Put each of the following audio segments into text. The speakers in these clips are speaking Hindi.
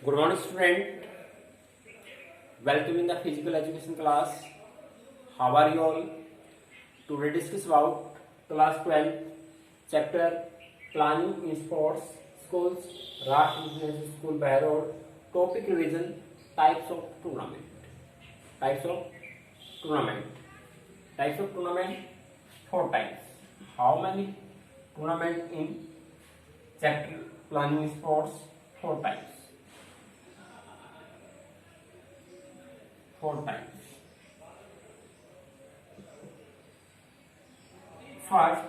Good morning, student. Welcome in the physical education class. How are you all? Today discuss about class 12 chapter planning in sports schools, Rashtra International School, Behror. Topic revision: types of tournament. Types of tournament. Types of tournament. 4 types. How many tournament in chapter planning in sports? 4 types. 4 types. First,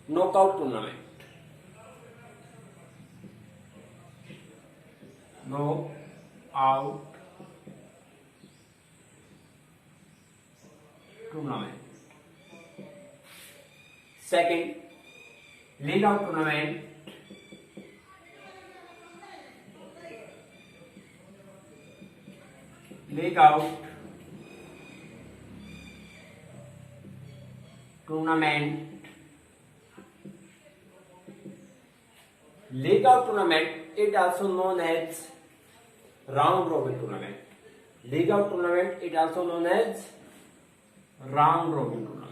knockout tournament. Knockout tournament. Second, league out tournament. League out tournament. League out tournament is also known as round robin tournament. League out tournament is also known as round robin tournament.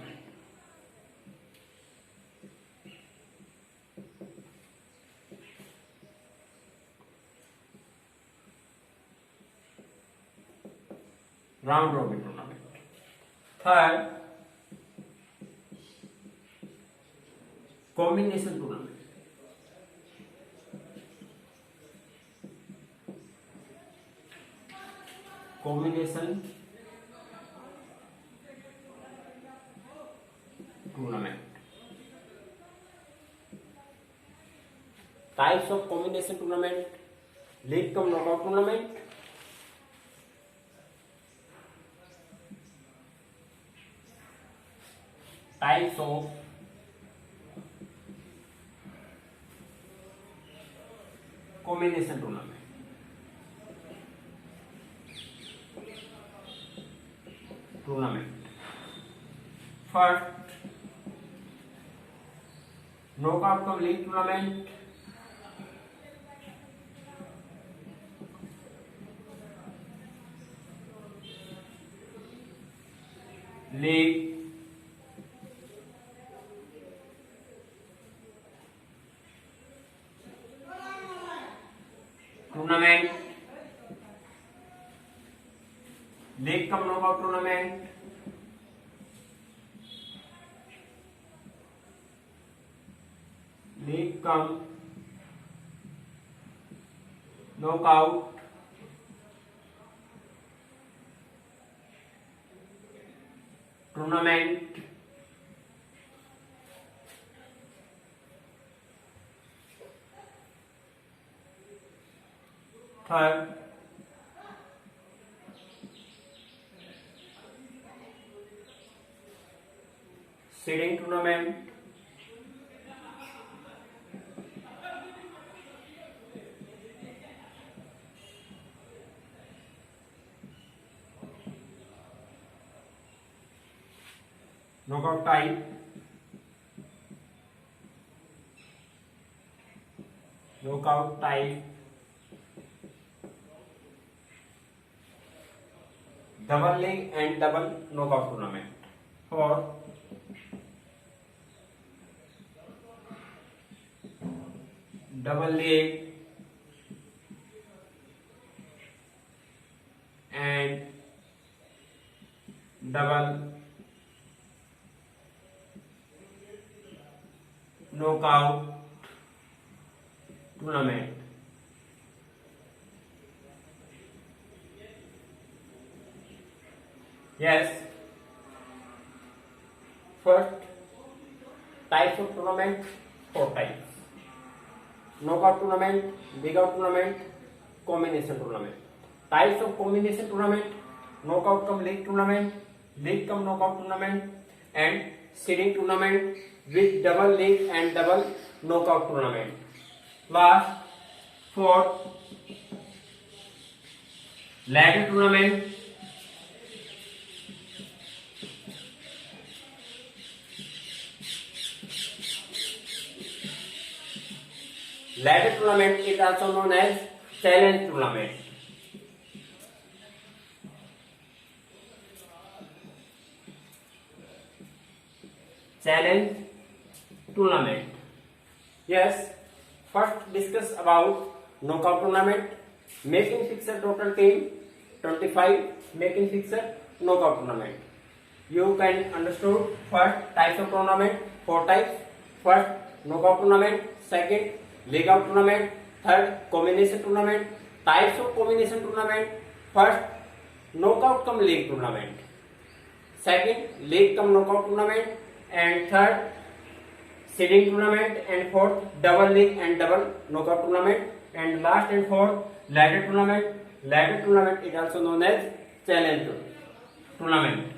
Round robin tournament. Third, combination tournament. Combination tournament. Types of combination tournament: league cum knockout tournament, types of combination tournament. First, knockout cum league tournament. League tournament. League cum knockout tournament. League cum knockout tournament. Third, seeding tournament. Knockout type. Knockout type. Double league and double knockout tournament. For double league and double knockout tournament. Yes. First, types of tournament, 4 types. Knockout tournament, big out tournament, combination tournament. Types of combination tournament: knockout cum league tournament, league cum knockout tournament, and seeding tournament with double league and double knockout tournament. Last, fourth, ladder tournament, Ladder tournament is also known as challenge tournament. Challenge tournament. Yes. First discuss about knockout tournament. Making fixer total team 25. Making fixer knockout tournament. You can understood first types of tournament, 4 types. First knockout tournament, second league out tournament, third combination tournament. Types of combination tournament, first knockout cum league tournament, second league cum knockout tournament, and third seeding tournament, and fourth double league and double knockout tournament, and last and fourth ladder tournament. Ladder tournament is also known as challenge tournament.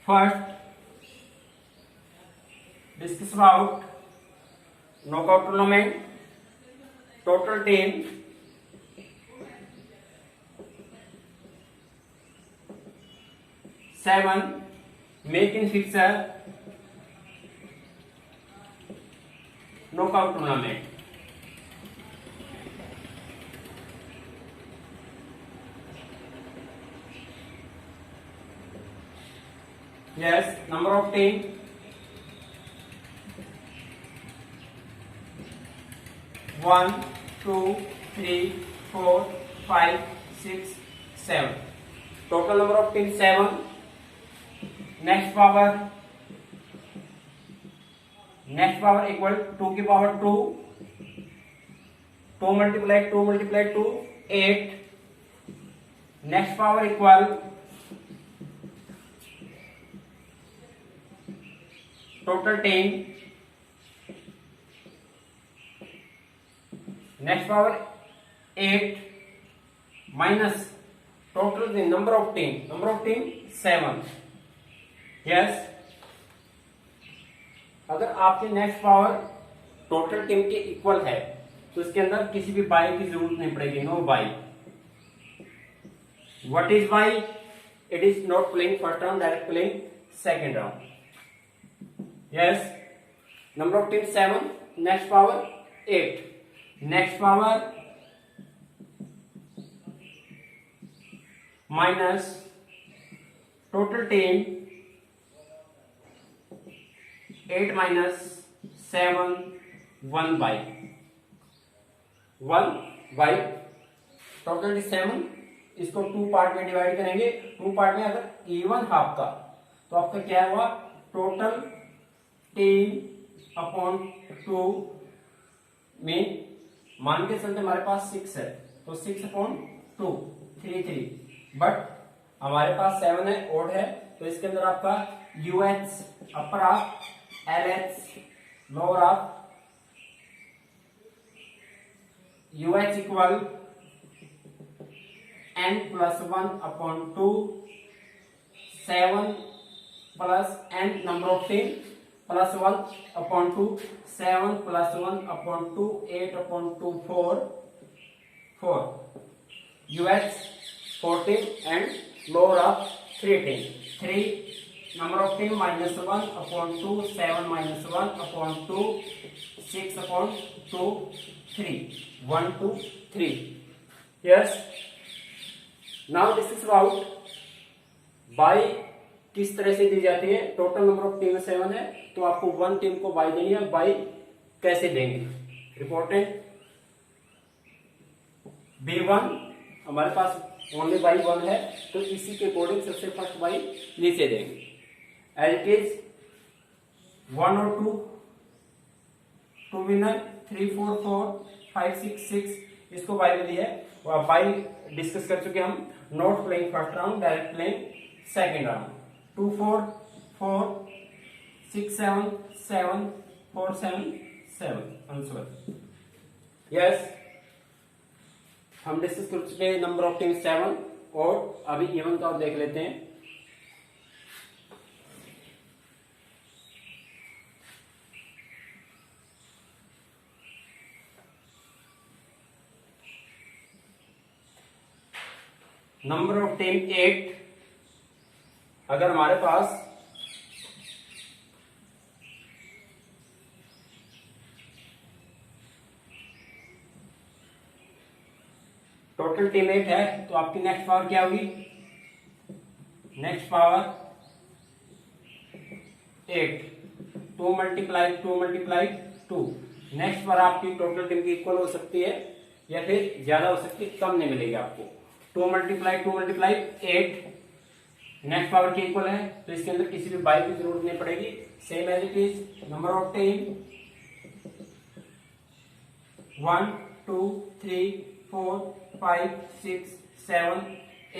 First, discuss about knockout tournament. Total team 7. Making fixer knockout tournament. Yes, number of team 1, 2, 3, 4, 5, 6, 7. Total number of teams 7. Next power equal 2 की power 2. 2 multiplied 2, 8. Next power equal total 10. Next power 8 minus total the number of team 7. Yes, अगर आपके नेक्स्ट पावर टोटल टीम के इक्वल है तो इसके अंदर किसी भी बाई की जरूरत नहीं पड़ेगी. No bye. What is bye? It is not playing first round, direct playing second round. Yes, number of teams 7. Next power 8. Next power minus total team 8 minus 7, 1 by total 7. इसको 2 पार्ट में डिवाइड करेंगे. 2 पार्ट में अगर इवन हाफ का तो आपका क्या हुआ? टोटल टीम अपॉन 2 में मान के चलते हमारे पास 6 है तो 6 अपॉन 2 3 बट हमारे पास 7 है, ओड है, तो इसके अंदर आपका UH upper half, LH lower half. UH equal n plus 1 upon 2, 7 plus n number of team plus 1 upon 2, 7 plus 1 upon 2, 8 upon 2, 4. UH 14 and lower of 3 number of team minus 1 upon 2, 7 minus 1 upon 2, 6 upon 2, 3. 1, 2, 3. Yes. Now this is about by किस तरह से दी जाती है. टोटल नंबर ऑफ टीम 7 है तो आपको 1 टीम को बाई देनी है. बाई कैसे देंगे? इंपॉर्टेंट. B1 हमारे पास ओनली बाई 1 है तो इसी के अकॉर्डिंग सबसे फर्स्ट बाई नीचे देंगे. एज इट इज 1 और 2 विनर, 3 4 4 5 6 6 इसको बाई मिली है. और बाई डिस्कस कर चुके हम. Not playing first round, direct playing second round. 2 4 4 6 7 7 4 7 7 answer. Yes, हम डिस्कस कर चुके हैं नंबर ऑफ टीम 7 और अभी इवन का और देख लेते हैं. Number of team 8. अगर हमारे पास टोटल टीम 8 है तो आपकी नेक्स्ट पावर क्या होगी, next power 8, 2 multiply 2 multiply 2। Next power आपकी टोटल टीम की इक्वल हो सकती है या फिर ज्यादा हो सकती है, कम नहीं मिलेगी आपको। 2 मल्टीप्लाई 2 मल्टीप्लाई 8 नेक्स्ट पावर की इक्वल है, तो इसके अंदर किसी भी बाई की जरूरत नहीं पड़ेगी, same as it is. Number of team 1 2 3 4 5 6 7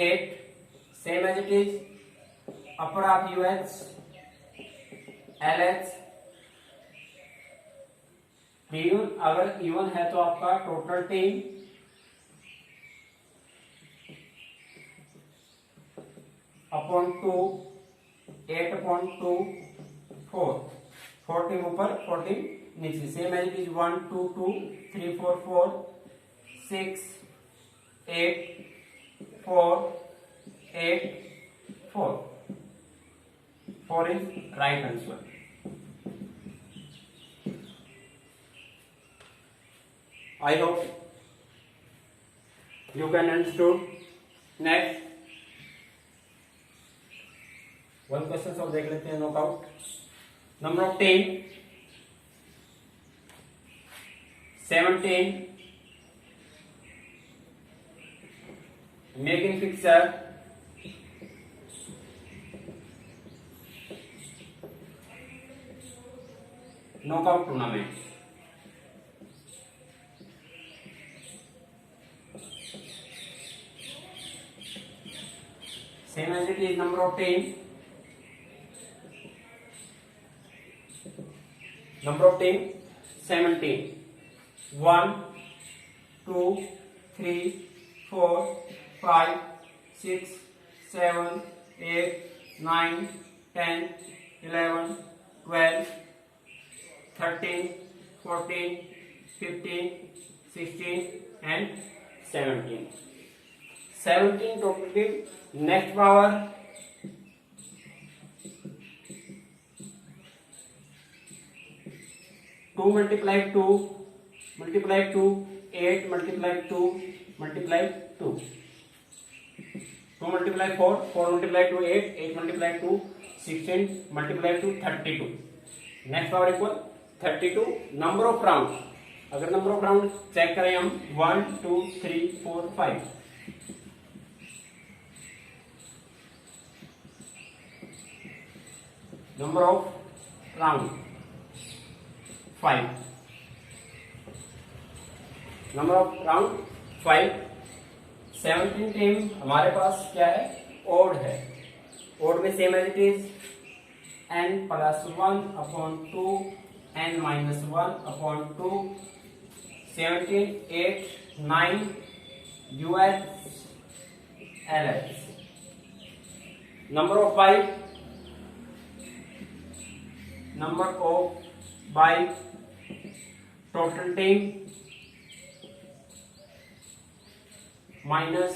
8, same as it is. Upper half UH LH even, अगर इवन है तो आपका total team upon 2 8 upon 2 4, 4 team ऊपर 4 टीम नीचे, same as it is 1 2 2 3 4 4 6 8 4 8 4, 4 is right answer। I hope you can understood। Next one question सब देख लेते हैं, knockout. Number of 10 17 making fixture knockout tournament. Same as it is, number of 10, number of 10 17, 1 2 3 4 5 6 7 8 9 10 11 12 13 14 15 16 and 17, 17 total team। Next power 2 multiply 2 multiply 2 8 multiply 2 multiply 2, 2 multiply 4 4 multiply 2 8 8 multiply 2 16 multiply 2 32। Next power equal 32। Number of round, अगर नंबर ऑफ राउंड चेक करें हम 1 2 3 4 5, number of round 5, number of round 5। 17 team हमारे पास क्या है, ओड है। ओड में same as it is n plus 1 upon 2 n minus 1 upon 2, 17 8 9 UH LH। Number of 5, number of by total team minus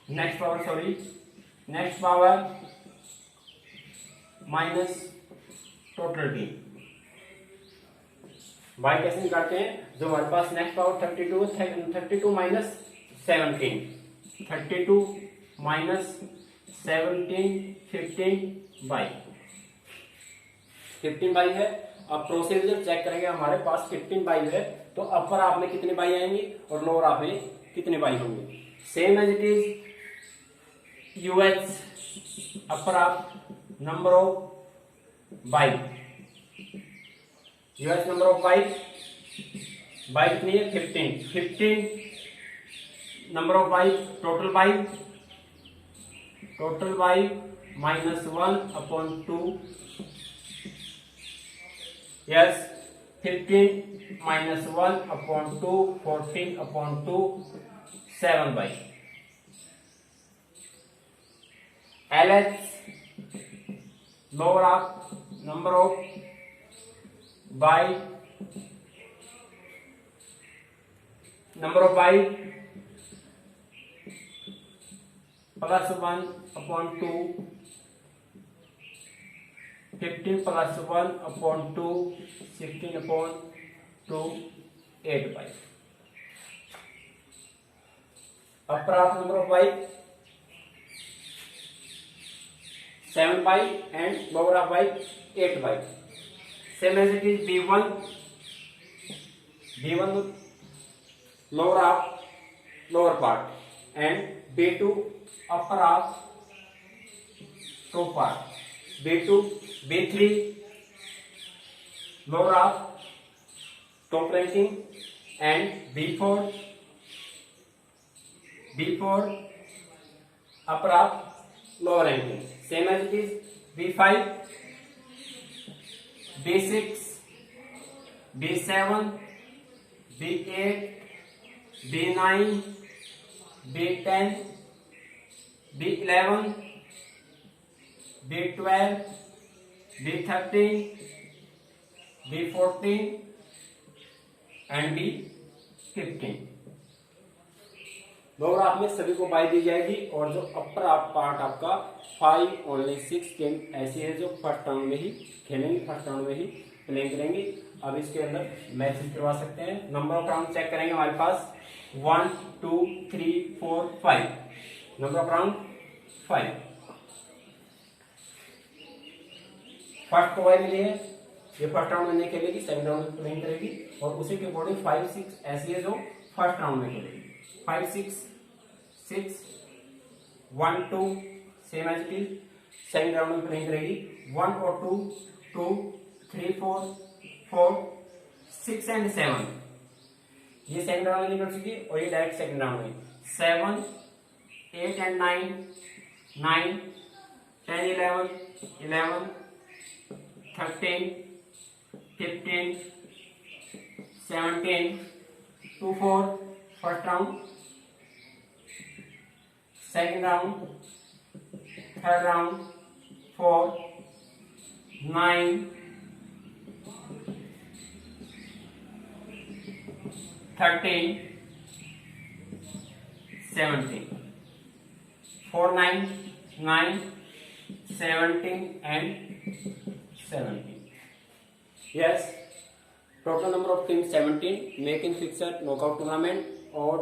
next power minus total team। Bye कैसे निकालते हैं, जो हमारे पास next power 32 minus 17, 32 minus 17 15 bye 15 bye है। अब प्रोसीजर चेक करेंगे, हमारे पास 15 बाई है तो अपर आप में कितने बाई आएंगे और लोअर आप में कितने बाई होंगे। Same as it is UH upper half number of bye, UH number of bye, bye कितनी है 15, 15 number of bye, total bye minus 1 upon 2, yes 15 minus 1 upon 2, 14 upon 2, 7 bye. LH lower half number of bye, plus 1 upon 2, 15 plus 1 upon 2, 16 upon to 8 pipe. Approx number of pipe 7 pipe and lower of pipe 8 pipe. Same as it is B1 lower of lower part and B2 upper of top part. B2 B3 lower of top ranking and B4 upper of lower ranking. Same as it is B5 B6 B7 B8 B9 B10 B11 B12 B13 B14 and B15. Lower half में सभी को बाई दी जाएगी और जो अपर हाफ पार्ट आपका 5 ओनली 6 टीम ऐसी है जो फर्स्ट राउंड में ही खेलेंगे, फर्स्ट राउंड में ही प्लेइंग करेंगे. अब इसके अंदर मैचेस करवा सकते हैं. नंबर ऑफ राउंड चेक करेंगे. हमारे पास 1 2 3 4 5 नंबर ऑफ राउंड 5. फर्स्ट को बाई मिली है, ये फर्स्ट राउंड में नहीं खेलेगी, सेकंड राउंड में प्लेइंग करेगी और उसी के अकॉर्डिंग 5 6 ऐसी है जो फर्स्ट राउंड में खेलेगी. 5 6 6 1 2 same as it is. Second round में प्लेइंग करेगी 1 और 2 2 3 4 4 6 एंड 7. ये सेकंड राउंड में निकल चुकी है और ये डायरेक्ट सेकंड राउंड में 7 8 and 9 9 10 11 11 13 15 17 2 4 first round. Second round, third round 4 9 13 17 4 9 9 17 and 17. Yes, total number of team 17 make in fixer knockout tournament और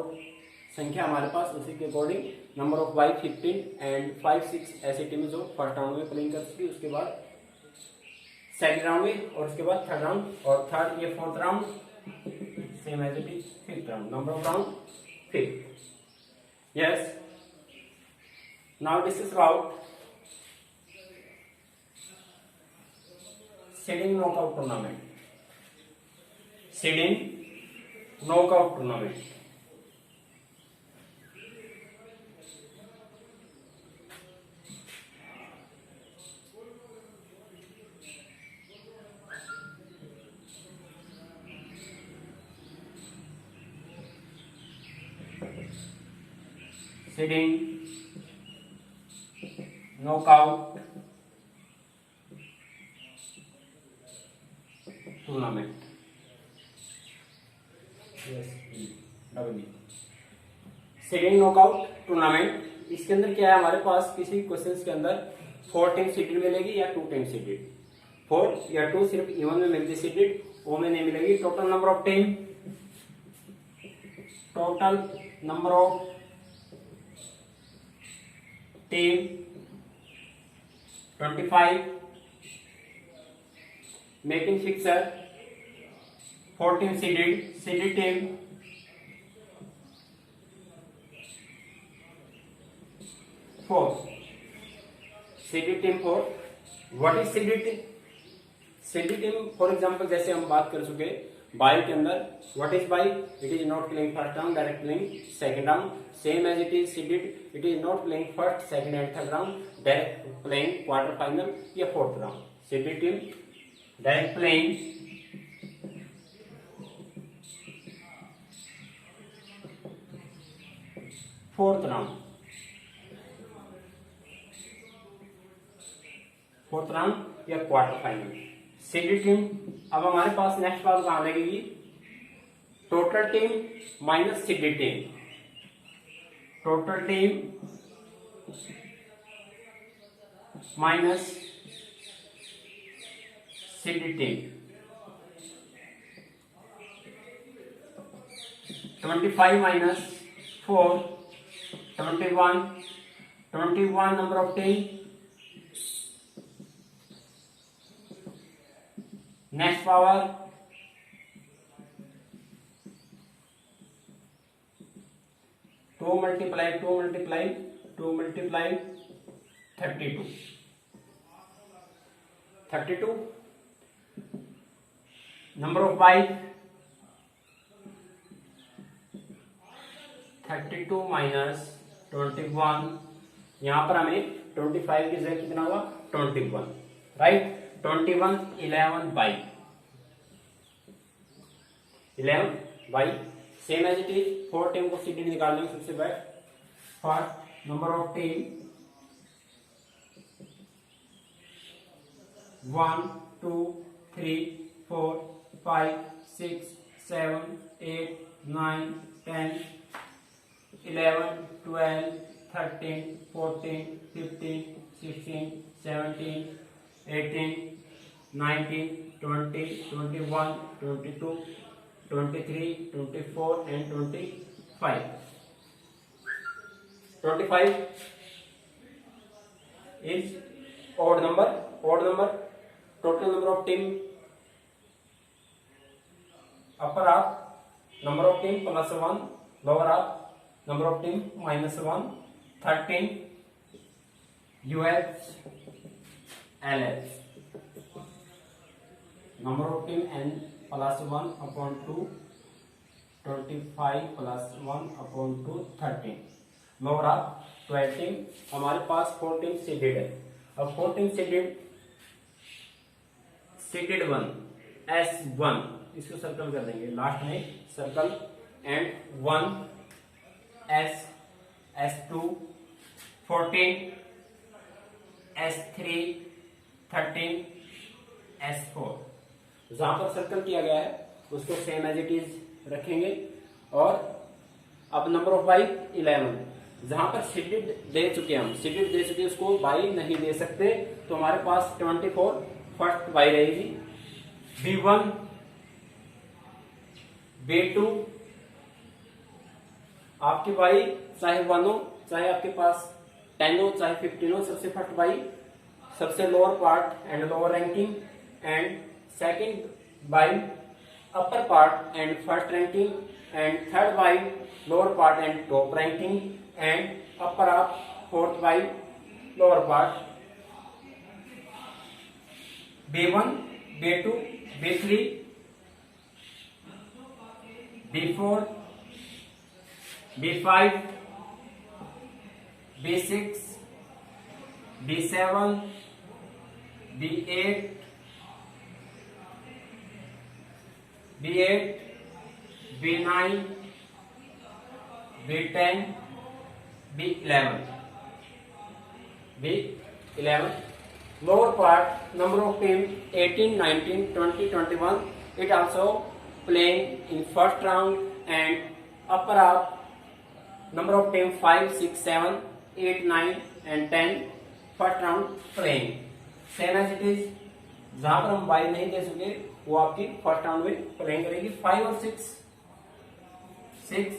संख्या हमारे पास उसी के according number of by 15 and 5 6 ऐसी टीमें जो फर्स्ट राउंड में प्लेइंग कर चुकी, उसके बाद सेकंड राउंड में और उसके बाद थर्ड राउंड और थर्ड ये fourth round same as it is fifth round. Number of round 5. Yes, now discuss about seeding knockout tournament. Seeding knockout tournament. Seeding knockout tournament. Seeding knockout tournament. इसके अंदर क्या है, हमारे पास किसी क्वेश्चंस के अंदर 4 टीम सीडेड मिलेगी या 2 टीम सीडेड. 4 या 2 सिर्फ इवन में मिलती सीडेड, वो में नहीं मिलेगी. Total number of team, total number of team 25. Making fixture 14 seeded team 4. Seeded team 4. What is seeded team? Seeded team for example जैसे हम बात कर चुके बाई के अंदर, what is bye? It is not playing first round, direct playing second round. Same as it is seeded, it is not playing first second and third round, direct playing quarter final या fourth round. Seeded team direct playing fourth round या क्वार्टर फाइनल. Seeded team. अब हमारे पास नेक्स्ट बात कहां लगेगी? Total team minus seeded team. Total team minus seeded team. 25 minus 4, 21, 21 number of team. Next power, 2 multiply 2 multiply 2 multiply 32. 32 number of byte, 32 minus 21, यहाँ पर हमें 25 की जगह कितना हुआ 21, right. 21 11 bye same as it is 4 team को सीडी निकाल लेंगे सबसे पहले। First number of team 1 2 3 4 5 6 7 8 9 10 11 12 13 14 15 16 17 18 19 20 21 22 23 24 and 25. 25 is odd number. Total number of team upper half, number of team plus 1, lower half, number of team minus 1. 13 UH LH, number of team n plus 1 upon 2, 25 plus 1 upon 2, 13. lower half 12 team, हमारे पास 4 टीम सीडेड है। अब 4 टीम सीडेड 1 S1 इसको सर्कल कर देंगे, लास्ट में circle, and 1 S2 14 S3 13 S4, जहां पर सर्कल किया गया है उसको सेम एज इट इज रखेंगे। और अब नंबर ऑफ बाई 11, जहां पर सीडेड दे चुके हम, सीडेड दे चुके उसको बाई नहीं दे सकते, तो हमारे पास 24 फर्स्ट बाई रहेगी। B1 B2 आपकी बाई चाहे 1 हो, चाहे आपके पास 10 हो, चाहे 15 हो, सबसे फर्स्ट बाई सबसे lower part and lower ranking, and second by upper part and first ranking, and third by lower part and top ranking, and upper half fourth by lower part. B1 B2 B3 B4 B5 B6 B7 B8 B9 B10 B11 lower part number of team 18 19 20 21, it also playing in first round, and upper half number of team 5 6 7 8 9 and 10 first round playing same as it is। जहां पर हम बाई नहीं दे सके वो आपकी फर्स्ट राउंड में प्लेइंग करेगी। 5 और 6 6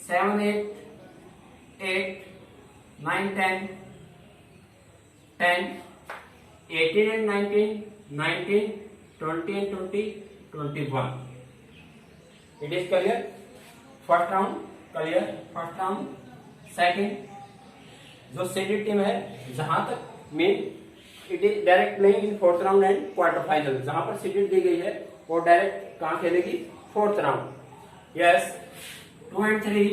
7 8 8 9 10 10 18 and 19 19 20 and 20 21, it is clear। First round clear, first round. Second जो सीडेड टीम है, जहां तक main it is direct playing in fourth round and quarter final, जहां पर सीडेड दी गई है वो डायरेक्ट कहां खेलेगी, fourth round. Yes 2 and 3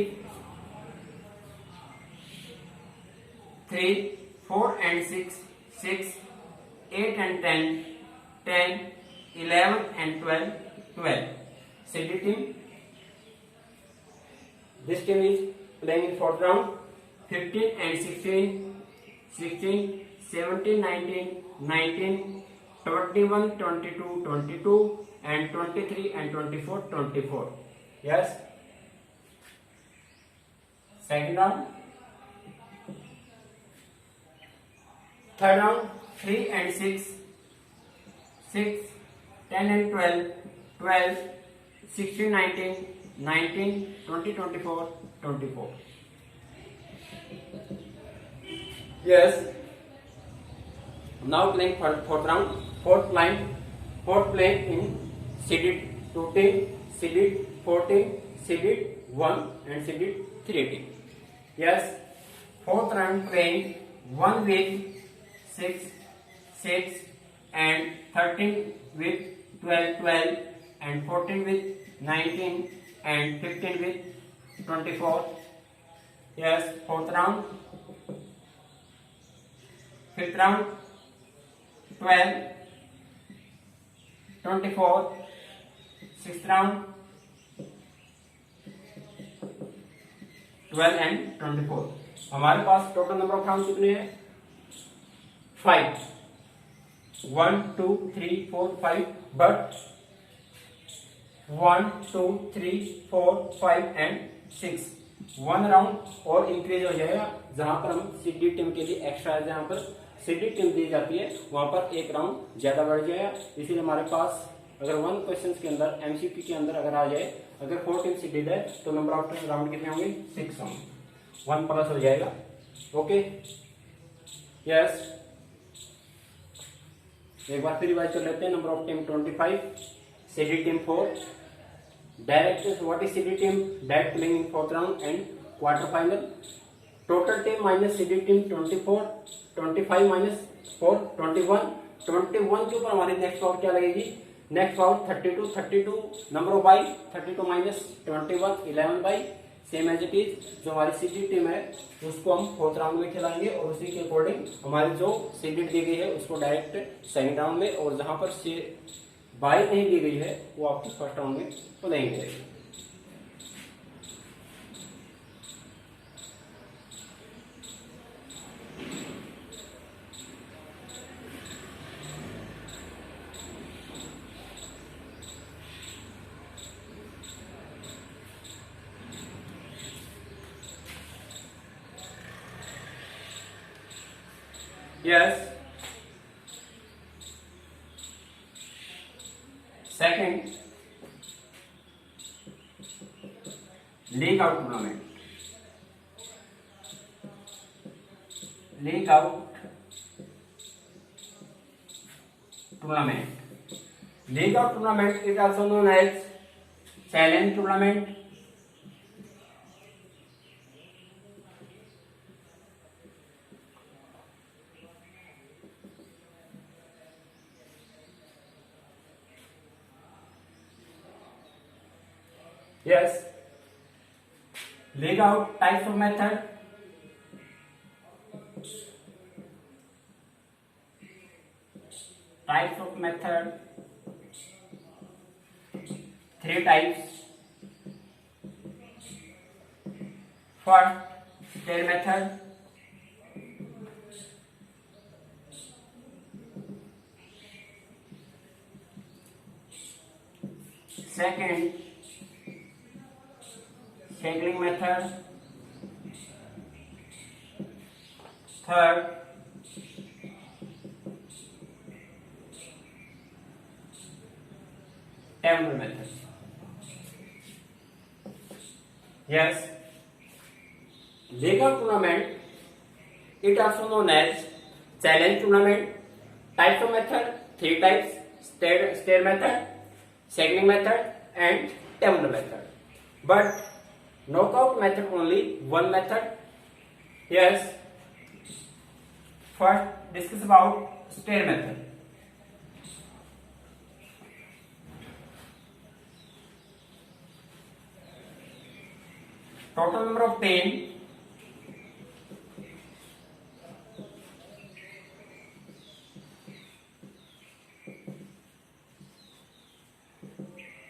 3 4 and 6 6 8 and 10 10 11 and 12 12, seeded team, this team is playing in fourth round। 15 and 16 16 17 19 19 21 22 22 and 23 and 24 24, yes। second round, third round 3 and 6 6 10 and 12 12 16 19 19, 20, 24, 24. Yes. Now playing fourth round. Fourth playing in seeded 2 team, seeded 4 team, seeded 1 and seeded 3 team. Yes. Fourth round playing 1 with 6, 6 and 13 with 12, 12 and 14 with 19 and 15 with 24. Yes. Fourth round. Fifth round 12, 24. Sixth round 12 and 24. हमारे पास टोटल नंबर ऑफ राउंड कितने हैं? 5. 1, 2, 3, 4, 5. But 1, 2, 3, 4, 5 and 6. 1 राउंड और इंक्रीज हो जाएगा जहां पर हम सीडी टीम के लिए एक्स्ट्रा, जहां पर सीडी टीम दी जाती है वहां पर एक राउंड ज्यादा बढ़ जाएगा. इसीलिए हमारे पास अगर 1 क्वेश्चन के अंदर एमसीक्यू के अंदर अगर आ जाए, अगर 4 टीम सीडेड है तो नंबर ऑफ राउंड कितने होंगे? 6 होंगे. 1 प्लस हो जाएगा. ओके. यस. एक बार फिर रिवाइज कर लेते हैं. Number of team 25, CD team 4. Direct what is CD team? Direct playing in fourth round and quarter final. Total team minus CD team 24, 25 minus 4 21. 21 के ऊपर हमारी नेक्स्ट पावर क्या लगेगी? Next power 32. 32 number of bye 32 minus 21 11 bye. Same as it is. जो हमारी सीडी टीम है उसको हम फोर्थ राउंड में खिलाएंगे और उसी के अकॉर्डिंग हमारी जो सीडी दी गई है उसको डायरेक्ट सेकंड राउंड में, और जहां पर बाई नहीं दी गई है वो आपको फर्स्ट राउंड में प्लेइंग करेगी. Yes. Second, league out tournament. League out tournament. League out tournament is also known as challenge tournament. Yes. League out types of method. Types of method. 3 types. First, stair method. Second, shakling method. Third, table method. Yes, league out tournament, it also known as challenge tournament. Types of method 3 types: stair method, shakling method and table method. But knockout method only 1 method. Yes. First, discuss about stair method. Total number of 10.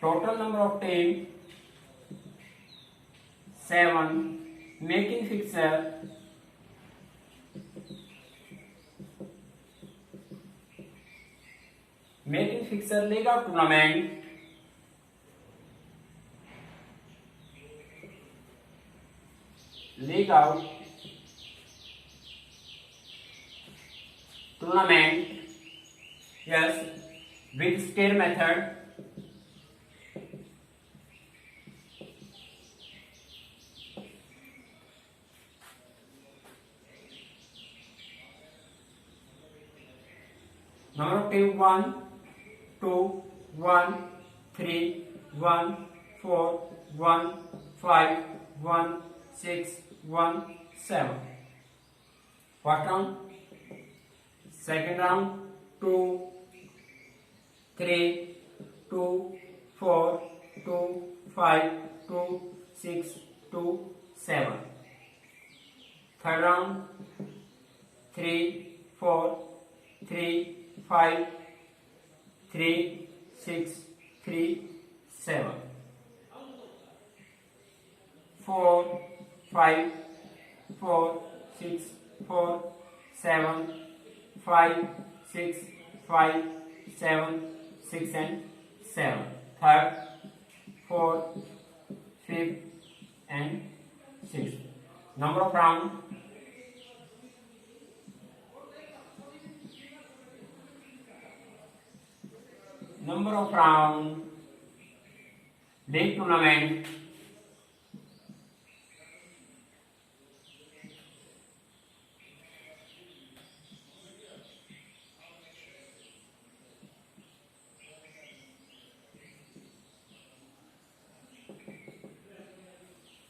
Total number of 10. 7. Making fixture. Making fixture league out tournament. League out tournament. Yes, with stair method. Number of team 1, 2, 1, 3, 1, 4, 1, 5, 1, 6, 1, 7. First round. Second round 2, 3, 2, 4, 2, 5, 2, 6, 2, 7. Third round 3, 4, 3, 5, 3, 6, 3, 7. 4, 5, 4, 6, 4, 7, 5, 6, 5, 7, 6 and 7. Third, 4, 5th and 6th. Number of round. Number of round. League tournament.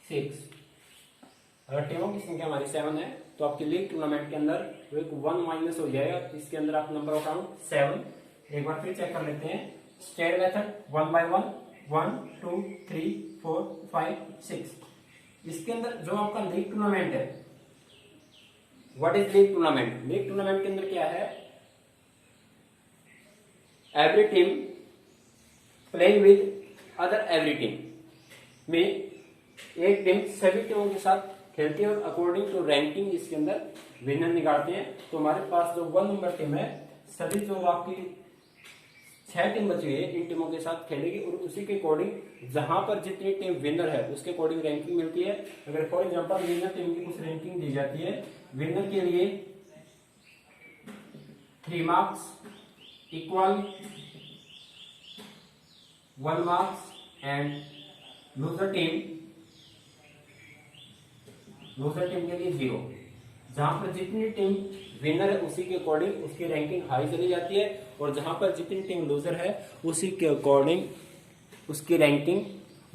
Six. अगर टीमों की संख्या हमारी 7 है तो आपकी लीग टूर्नामेंट के अंदर वो एक 1 माइनस हो जाएगा, इसके अंदर आप नंबर ऑफ राउंड 7। एक बार फिर चेक कर लेते हैं। State method 1 by 1, 1, 2, 3, 4, 5, 6। इसके अंदर जो आपका लीग टूर्नामेंट है, what is league tournament? League tournament के अंदर क्या है? Every team playing with other every team में एक टीम सभी टीमों के साथ खेलती है और अकॉर्डिंग टू रैंकिंग इसके अंदर विनर निकालते हैं। तो हमारे पास जो 1 नंबर टीम है, सभी जो आपकी 6 टीम बची है इन टीमों के साथ खेलेगी और उसी के अकॉर्डिंग जहां पर जितनी टीम विनर है उसके अकॉर्डिंग रैंकिंग मिलती है। अगर फॉर एग्जांपल विनर टीम की कुछ रैंकिंग दी जाती है, विनर के लिए 3 marks equal 1 marks and loser team के लिए 0। जहां पर जितनी टीम विनर है उसी के अकॉर्डिंग उसकी रैंकिंग हाई चली जाती है और जहां पर जितनी टीम लूजर है उसी के अकॉर्डिंग उसकी रैंकिंग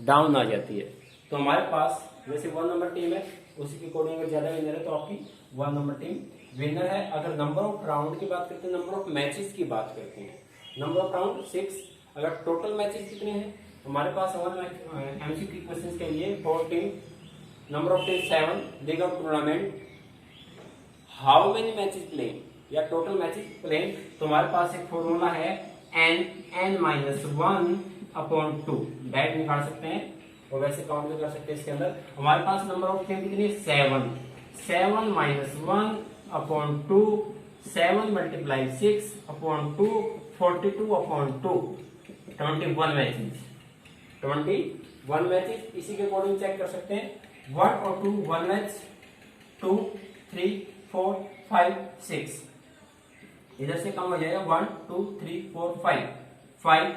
डाउन आ जाती है। तो हमारे पास जैसे 1 नंबर टीम है उसी के अकॉर्डिंग अगर ज्यादा विनर है तो आपकी 1 नंबर टीम विनर है। अगर नंबर ऑफ राउंड की बात करते हैं, नंबर ऑफ मैचेस की बात करते हैं, नंबर ऑफ राउंड 6। अगर टोटल मैचेस कितने हैं हमारे पास MCQ क्वेश्चन के लिए 4 team, number of team 7, league of tournament, how many matches playing या टोटल मैचेस प्लेइंग। तो हमारे पास एक फॉर्मूला है n-1/2 डायरेक्ट निकाल सकते हैं और वैसे काउंट भी कर सकते हैं। इसके अंदर हमारे पास नंबर ऑफ टीम कितनी है? 7 -1/2, 7 × 6/2, 42/2, 21 मैचेस। 21 मैचेस इसी के अकॉर्डिंग चेक कर सकते हैं। 1 और 2 1 मैच, 2, 3, 4, 5, 6। इधर से कम हो जाएगा 1, 2, 3, 4, 5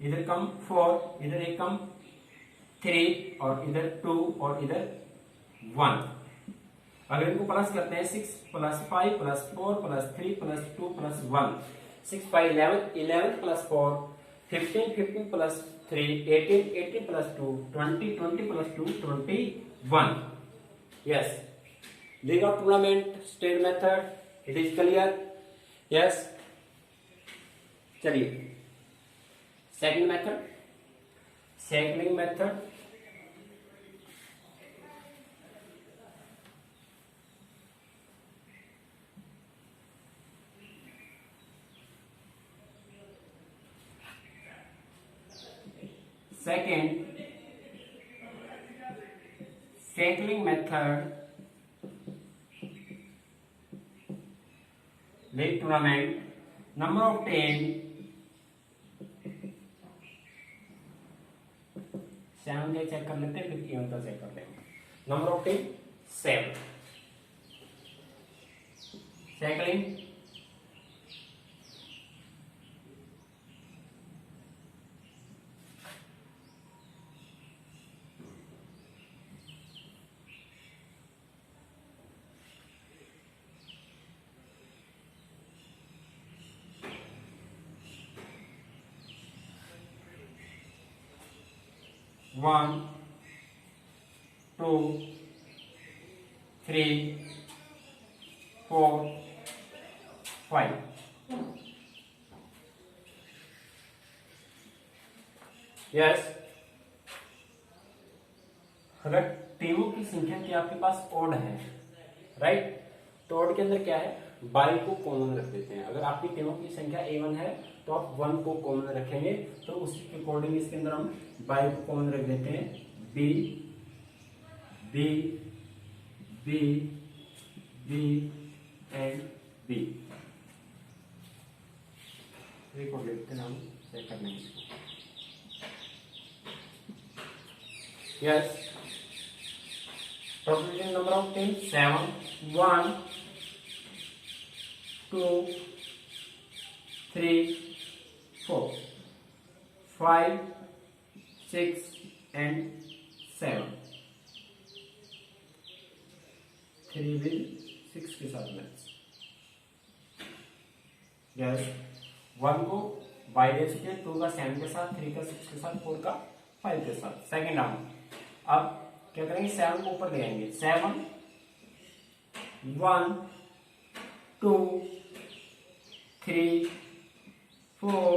इधर कम 4, इधर एक कम 3 और इधर 2 और इधर 1। अगर इनको प्लस करते हैं 6 + 5 + 4 + 3 + 2 + 1, 6 × 11, 11 + 4, 15, 15 + 3, 18, 18 + 2, 20, 20 + 2, 21। Yes. League of tournament state method, it is clear? Yes. चलिए second method, cycling method. Second cycling method, league tournament, number of team 7 check कर लेते हैं, फिर कीमत चेक कर लेंगे। Number of team 7। Cycling 1 2 3 4 5। Yes, अगर टेबल की संख्या की आपके पास ओड है, राइट, तो ओड के अंदर क्या है, बाई को कॉमन रख देते हैं। अगर आपकी टेबल की संख्या A1 है तो आप 1 को कॉमन रखेंगे, तो उसके अकॉर्डिंग इसके अंदर हम बाई को कॉमन रख देते हैं। B B B B and B record लेते हैं, हम चेक करने इसको। Yes, total number of ten 7 1 2 3 4 5 6 and 7। 3 भी 6 के साथ मैच। यस, 1 को बाई दे चुके, 2 का 7 के साथ, 3 का 6 के साथ, 4 का 5 के साथ। सेकेंड राउंड, अब क्या करेंगे, 7 को ऊपर ले आएंगे। 7 1 2 3 4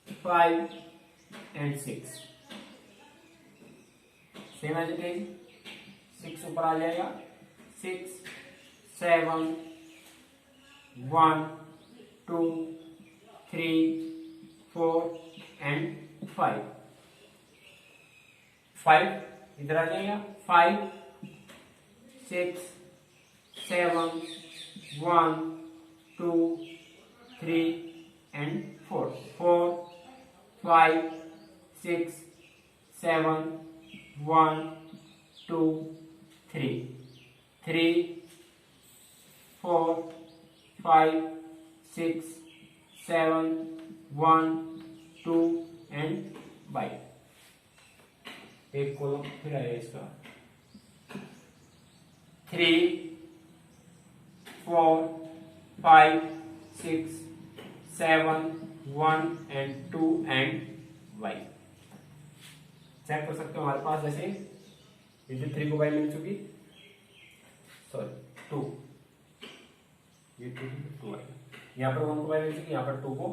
5 and 6। Same as it is, 6 ऊपर आ जाएगा। 6 7 1 2 3 4 and 5। 5 इधर आ जाएगा। 5 6 7 1 2 3 and 4। 4 5 6 7 1 2 3 3 4 5 6 7 1 2 and 5। एक कॉलम फिर आएगा इसका। 3 4 5 6 7 1 and 2 and 5। चेक कर सकते हो हमारे पास, जैसे ये 3 को बाई मिल चुकी, सॉरी 2, ये 2 आएगा। यहाँ पर 1 को बाई मिल चुकी, यहाँ पर 2 को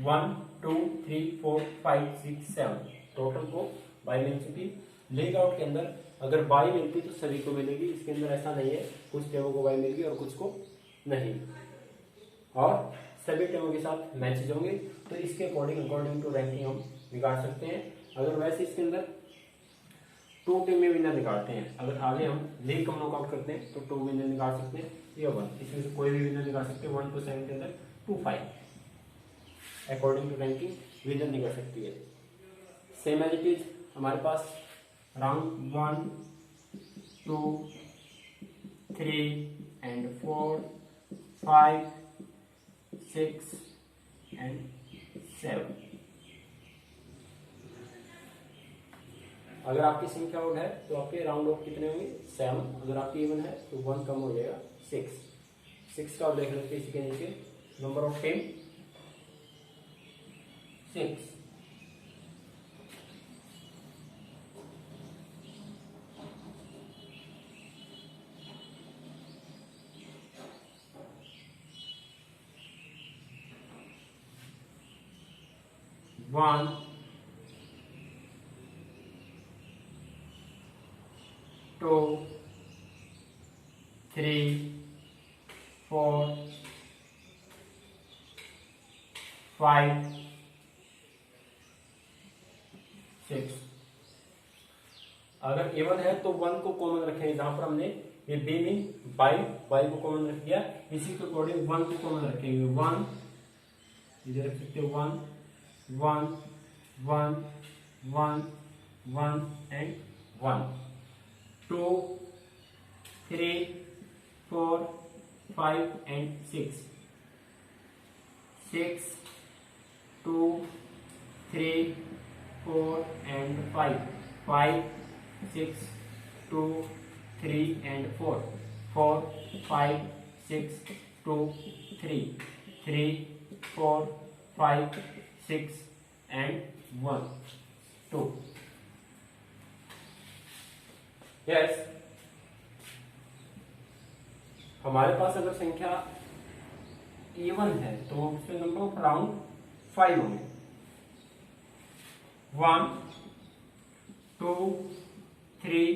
1 2 3 4 5 6 7 टोटल को बाई मिल चुकी। लेग आउट के अंदर अगर बाई मिलती तो सभी को मिलेगी, इसके अंदर ऐसा नहीं है कुछ टेबल को बाई मिलेगी और कुछ को नहीं, और सभी टेबल के साथ मैचेज होंगे। तो इसके अकॉर्डिंग टू रैंकिंग हम निकाल सकते हैं। अगर वैसे इसके अंदर 2 टीम में विनर निकालते हैं, अगर आगे हम लीग कम नॉकआउट करते हैं तो 2 विनर निकाल सकते हैं या 1, इसमें से कोई भी विनर निकाल सकते हैं। 1 to 7 के अंदर 2 5 अकॉर्डिंग टू रैंकिंग विनर निकल सकती है। सेम एज इट इज हमारे पास राउंड 1 2 3 and 4 5 6 and 7। अगर आपकी संख्या ओड है तो आपके राउंड ऑफ कितने होंगे, 7। अगर आपकी इवन है तो 1 कम हो जाएगा, 6। 6 का आप देख लेते हैं इसके नीचे, नंबर ऑफ टेन 6। वन 2 3 4 5 6। अगर A1 है तो 1 को कॉमन रखेंगे, जहां पर हमने ये B में बाई को कॉमन रख दिया, इसी के अकॉर्डिंग 1 को कॉमन रखेंगे। 1 इधर रख सकते हो, 1 1 1 1 1 and 1 2 3 4 5 and 6 6 2 3 4 and 5 5 6 2 3 and 4 4 5 6 2 3 3 4 5 6 and 1 2। Yes, हमारे पास अगर संख्या इवन है तो उसके नंबर ऑफ राउंड 5 होंगे। 1 2 3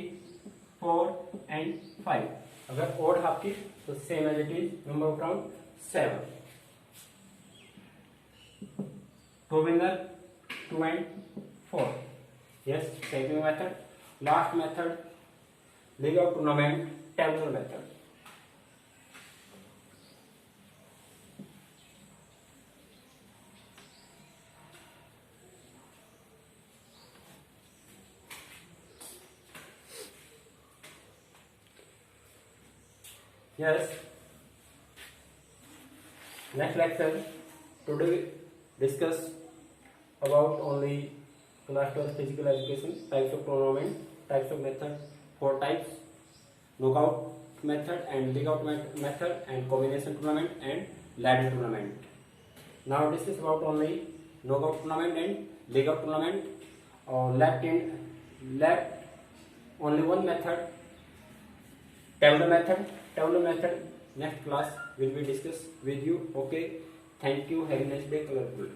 4 एंड 5। अगर ओड हाफ की तो same as it is, number of round 7। Two winner 2 and 4। Yes, second method, last method, league out tournament, table method. Yes, next lecture, today we discuss about only class 12 physical education, types of tournament, types of method, 4 types, knockout method and league out method and combination tournament and ladder tournament. Now discuss about only knockout tournament and league out tournament. Left only one method, table method. Table method next class will be discussed with you. Okay, thank you, have a nice day, colorful.